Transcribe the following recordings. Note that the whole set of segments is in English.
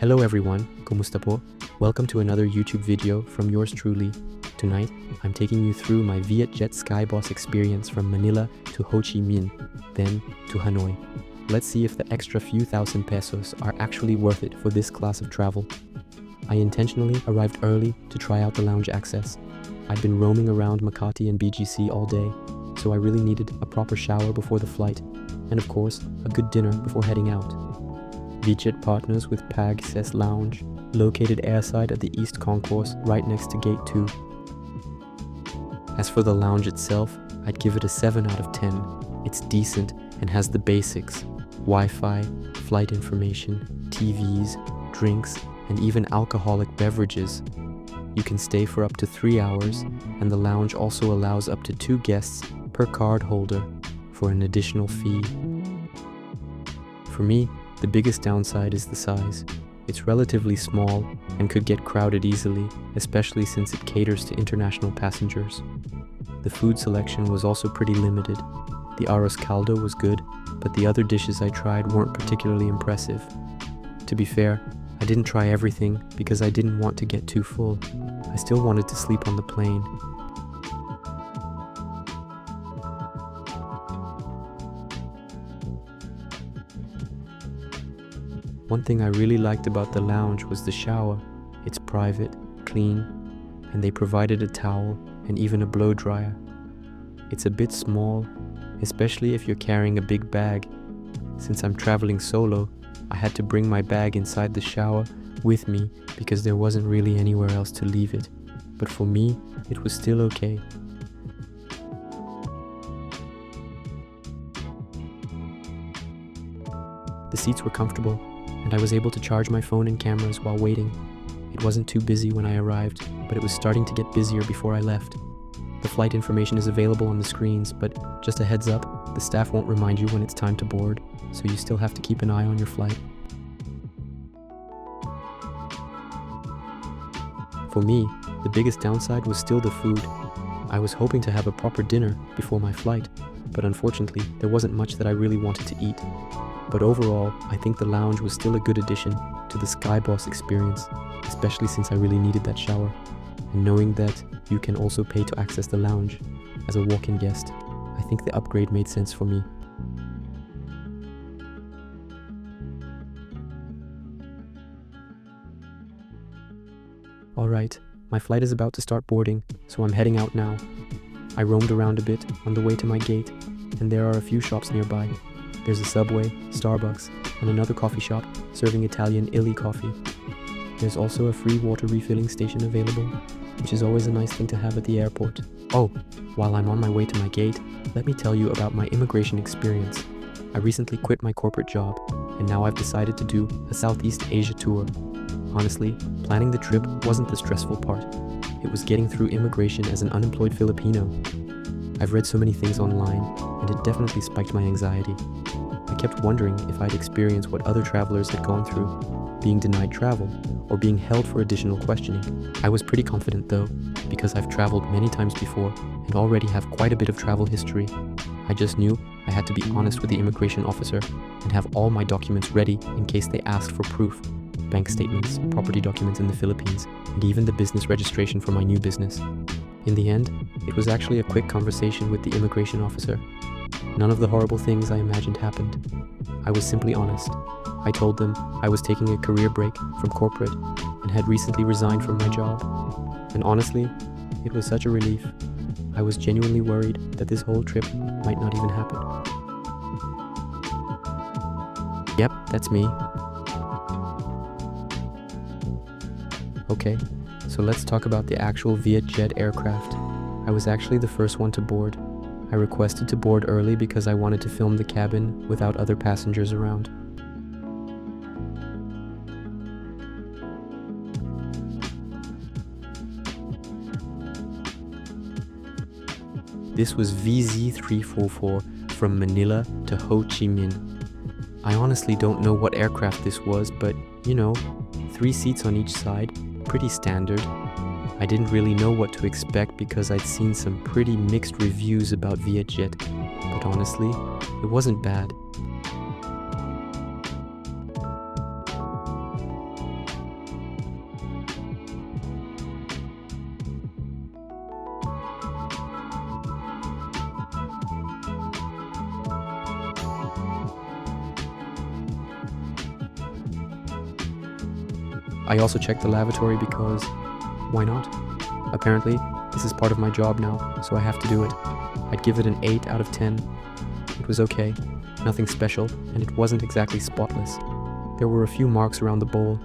Hello everyone, kumusta po? Welcome to another YouTube video from yours truly. Tonight, I'm taking you through my VietJet SkyBoss experience from Manila to Ho Chi Minh, then to Hanoi. Let's see if the extra few thousand pesos are actually worth it for this class of travel. I intentionally arrived early to try out the lounge access. I'd been roaming around Makati and BGC all day, so I really needed a proper shower before the flight, and of course, a good dinner before heading out. VietJet partners with PAGSS Lounge, located airside at the East Concourse right next to Gate 2. As for the lounge itself, I'd give it a 7 out of 10. It's decent and has the basics: Wi-Fi, flight information, TVs, drinks, and even alcoholic beverages. You can stay for up to 3 hours, and the lounge also allows up to 2 guests per card holder for an additional fee. For me, the biggest downside is the size. It's relatively small and could get crowded easily, especially since it caters to international passengers. The food selection was also pretty limited. The arroz caldo was good, but the other dishes I tried weren't particularly impressive. To be fair, I didn't try everything because I didn't want to get too full. I still wanted to sleep on the plane. One thing I really liked about the lounge was the shower. It's private, clean, and they provided a towel and even a blow dryer. It's a bit small, especially if you're carrying a big bag. Since I'm traveling solo, I had to bring my bag inside the shower with me because there wasn't really anywhere else to leave it. But for me, it was still okay. The seats were comfortable, and I was able to charge my phone and cameras while waiting. It wasn't too busy when I arrived, but it was starting to get busier before I left. The flight information is available on the screens, but just a heads up, the staff won't remind you when it's time to board, so you still have to keep an eye on your flight. For me, the biggest downside was still the food. I was hoping to have a proper dinner before my flight, but unfortunately, there wasn't much that I really wanted to eat. But overall, I think the lounge was still a good addition to the SkyBoss experience, especially since I really needed that shower. And knowing that you can also pay to access the lounge as a walk-in guest, I think the upgrade made sense for me. Alright, my flight is about to start boarding, so I'm heading out now. I roamed around a bit on the way to my gate, and there are a few shops nearby. There's a Subway, Starbucks, and another coffee shop serving Italian illy coffee. There's also a free water refilling station available, which is always a nice thing to have at the airport. Oh, while I'm on my way to my gate, let me tell you about my immigration experience. I recently quit my corporate job, and now I've decided to do a Southeast Asia tour. Honestly, planning the trip wasn't the stressful part. It was getting through immigration as an unemployed Filipino. I've read so many things online, and it definitely spiked my anxiety. I kept wondering if I'd experience what other travelers had gone through, being denied travel, or being held for additional questioning. I was pretty confident though, because I've traveled many times before and already have quite a bit of travel history. I just knew I had to be honest with the immigration officer and have all my documents ready in case they asked for proof. Bank statements, property documents in the Philippines, and even the business registration for my new business. In the end, it was actually a quick conversation with the immigration officer. None of the horrible things I imagined happened. I was simply honest. I told them I was taking a career break from corporate and had recently resigned from my job. And honestly, it was such a relief. I was genuinely worried that this whole trip might not even happen. Yep, that's me. Okay, so let's talk about the actual VietJet aircraft. I was actually the first one to board. I requested to board early because I wanted to film the cabin without other passengers around. This was VZ344 from Manila to Ho Chi Minh. I honestly don't know what aircraft this was, but you know, 3 seats on each side, pretty standard. I didn't really know what to expect because I'd seen some pretty mixed reviews about VietJet, but honestly, it wasn't bad. I also checked the lavatory because why not? Apparently, this is part of my job now, so I have to do it. I'd give it an 8 out of 10. It was okay, nothing special, and it wasn't exactly spotless. There were a few marks around the bowl,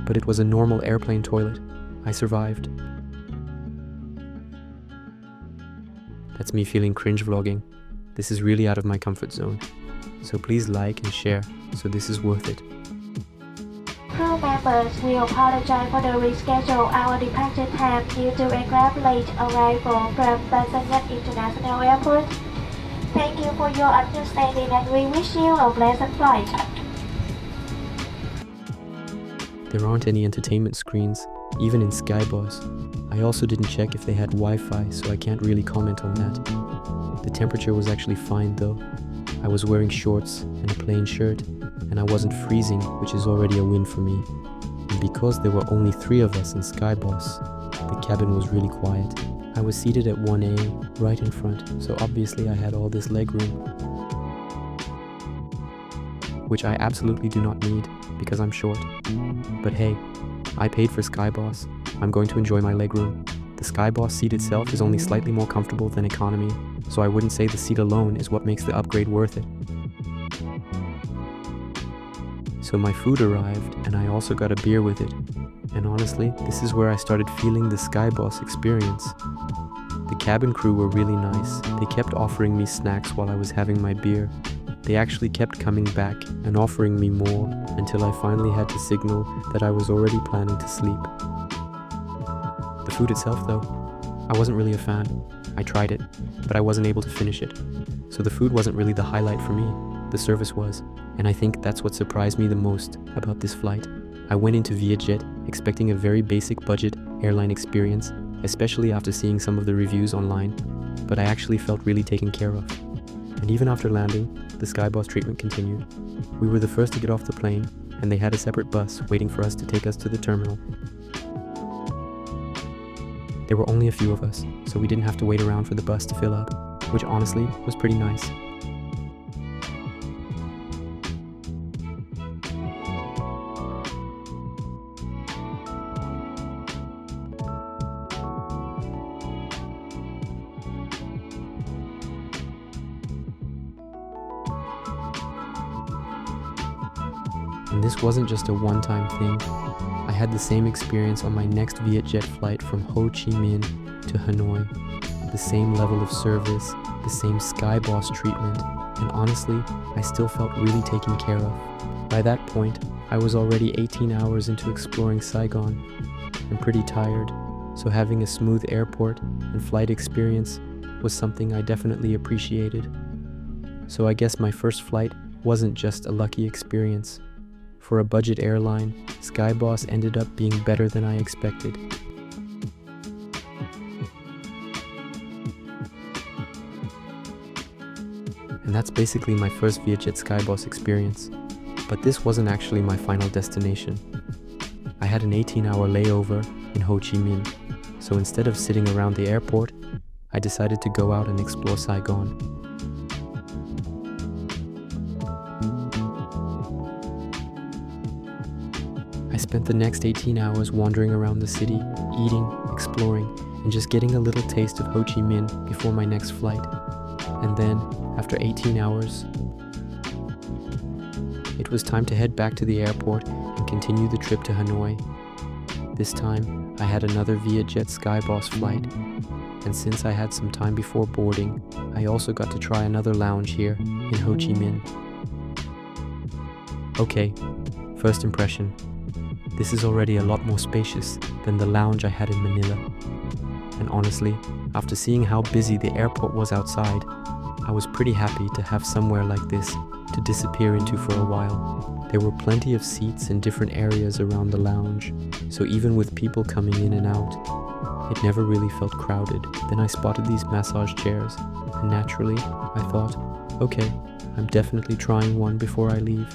but it was a normal airplane toilet. I survived. That's me feeling cringe vlogging. This is really out of my comfort zone. So please like and share, so this is worth it. Crew members, we apologize for the reschedule our departure time due to aircraft late arrival from Saigonnais International Airport. Thank you for your understanding and we wish you a pleasant flight. There aren't any entertainment screens, even in SkyBoss. I also didn't check if they had Wi-Fi, so I can't really comment on that. The temperature was actually fine though. I was wearing shorts and a plain shirt, and I wasn't freezing, which is already a win for me. And because there were only 3 of us in SkyBoss, the cabin was really quiet. I was seated at 1A, right in front, so obviously I had all this leg room, which I absolutely do not need because I'm short. But hey, I paid for SkyBoss. I'm going to enjoy my legroom. The SkyBoss seat itself is only slightly more comfortable than economy, so I wouldn't say the seat alone is what makes the upgrade worth it. So my food arrived, and I also got a beer with it. And honestly, this is where I started feeling the SkyBoss experience. The cabin crew were really nice. They kept offering me snacks while I was having my beer. They actually kept coming back and offering me more until I finally had to signal that I was already planning to sleep. The food itself though, I wasn't really a fan. I tried it, but I wasn't able to finish it. So the food wasn't really the highlight for me, the service was. And I think that's what surprised me the most about this flight. I went into VietJet expecting a very basic budget airline experience, especially after seeing some of the reviews online, but I actually felt really taken care of. And even after landing, the SkyBoss treatment continued. We were the first to get off the plane, and they had a separate bus waiting for us to take us to the terminal. There were only a few of us, so we didn't have to wait around for the bus to fill up, which honestly was pretty nice. And this wasn't just a one-time thing. I had the same experience on my next VietJet flight from Ho Chi Minh to Hanoi. The same level of service, the same SkyBoss treatment, and honestly, I still felt really taken care of. By that point, I was already 18 hours into exploring Saigon. I'm pretty tired, so having a smooth airport and flight experience was something I definitely appreciated. So I guess my first flight wasn't just a lucky experience. For a budget airline, SkyBoss ended up being better than I expected. And that's basically my first VietJet SkyBoss experience. But this wasn't actually my final destination. I had an 18-hour layover in Ho Chi Minh, so instead of sitting around the airport, I decided to go out and explore Saigon. I spent the next 18 hours wandering around the city, eating, exploring, and just getting a little taste of Ho Chi Minh before my next flight. And then, after 18 hours, it was time to head back to the airport and continue the trip to Hanoi. This time, I had another VietJet SkyBoss flight, and since I had some time before boarding, I also got to try another lounge here in Ho Chi Minh. Okay, first impression. This is already a lot more spacious than the lounge I had in Manila. And honestly, after seeing how busy the airport was outside, I was pretty happy to have somewhere like this to disappear into for a while. There were plenty of seats in different areas around the lounge, so even with people coming in and out, it never really felt crowded. Then I spotted these massage chairs, and naturally, I thought, okay, I'm definitely trying one before I leave.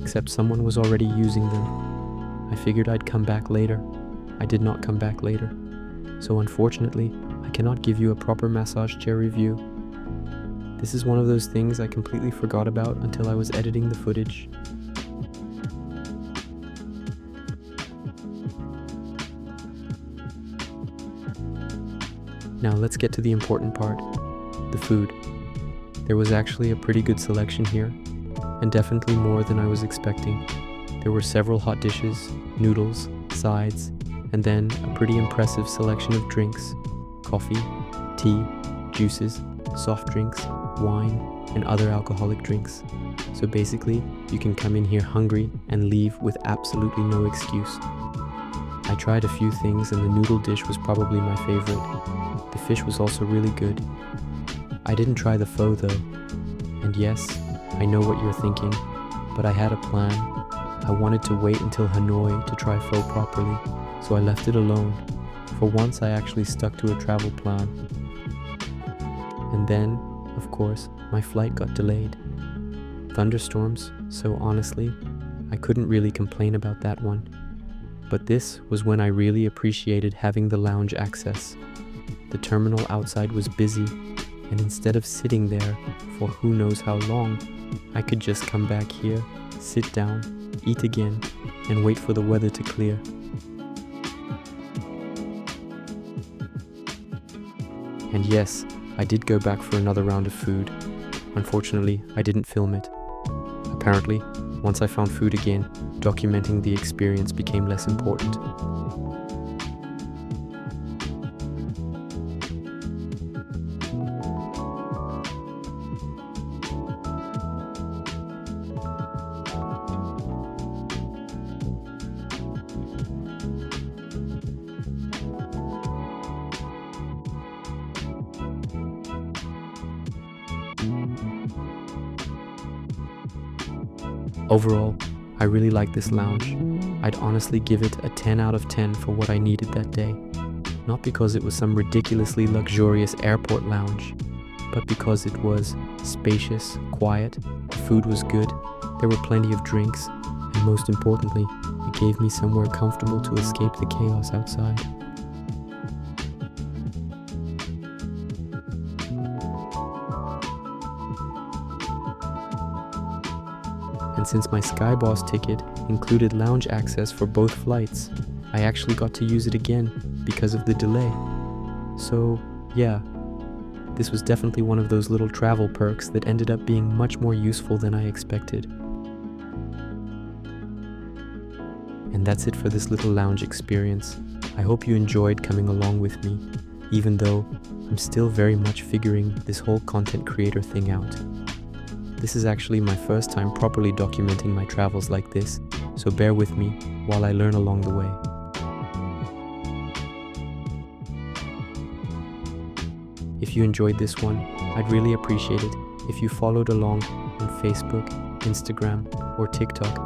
Except someone was already using them. I figured I'd come back later. I did not come back later. So unfortunately, I cannot give you a proper massage chair review. This is one of those things I completely forgot about until I was editing the footage. Now let's get to the important part, the food. There was actually a pretty good selection here, and definitely more than I was expecting. There were several hot dishes, noodles, sides, and then a pretty impressive selection of drinks, coffee, tea, juices, soft drinks, wine, and other alcoholic drinks. So basically, you can come in here hungry and leave with absolutely no excuse. I tried a few things and the noodle dish was probably my favorite. The fish was also really good. I didn't try the pho though. And yes, I know what you're thinking, but I had a plan. I wanted to wait until Hanoi to try pho properly, so I left it alone. For once, I actually stuck to a travel plan. And then, of course, my flight got delayed. Thunderstorms, so honestly, I couldn't really complain about that one. But this was when I really appreciated having the lounge access. The terminal outside was busy, and instead of sitting there for who knows how long, I could just come back here, sit down, eat again, and wait for the weather to clear. And yes, I did go back for another round of food. Unfortunately, I didn't film it. Apparently, once I found food again, documenting the experience became less important. Overall, I really like this lounge. I'd honestly give it a 10 out of 10 for what I needed that day. Not because it was some ridiculously luxurious airport lounge, but because it was spacious, quiet, the food was good, there were plenty of drinks, and most importantly, it gave me somewhere comfortable to escape the chaos outside. And since my SkyBoss ticket included lounge access for both flights, I actually got to use it again because of the delay. So, yeah, this was definitely one of those little travel perks that ended up being much more useful than I expected. And that's it for this little lounge experience. I hope you enjoyed coming along with me, even though I'm still very much figuring this whole content creator thing out. This is actually my first time properly documenting my travels like this, so bear with me while I learn along the way. If you enjoyed this one, I'd really appreciate it if you followed along on Facebook, Instagram, or TikTok.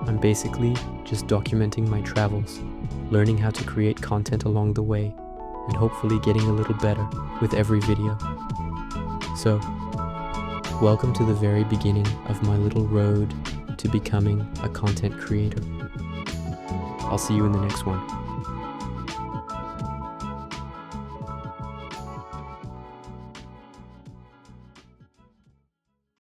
I'm basically just documenting my travels, learning how to create content along the way, and hopefully getting a little better with every video. So, welcome to the very beginning of my little road to becoming a content creator. I'll see you in the next one.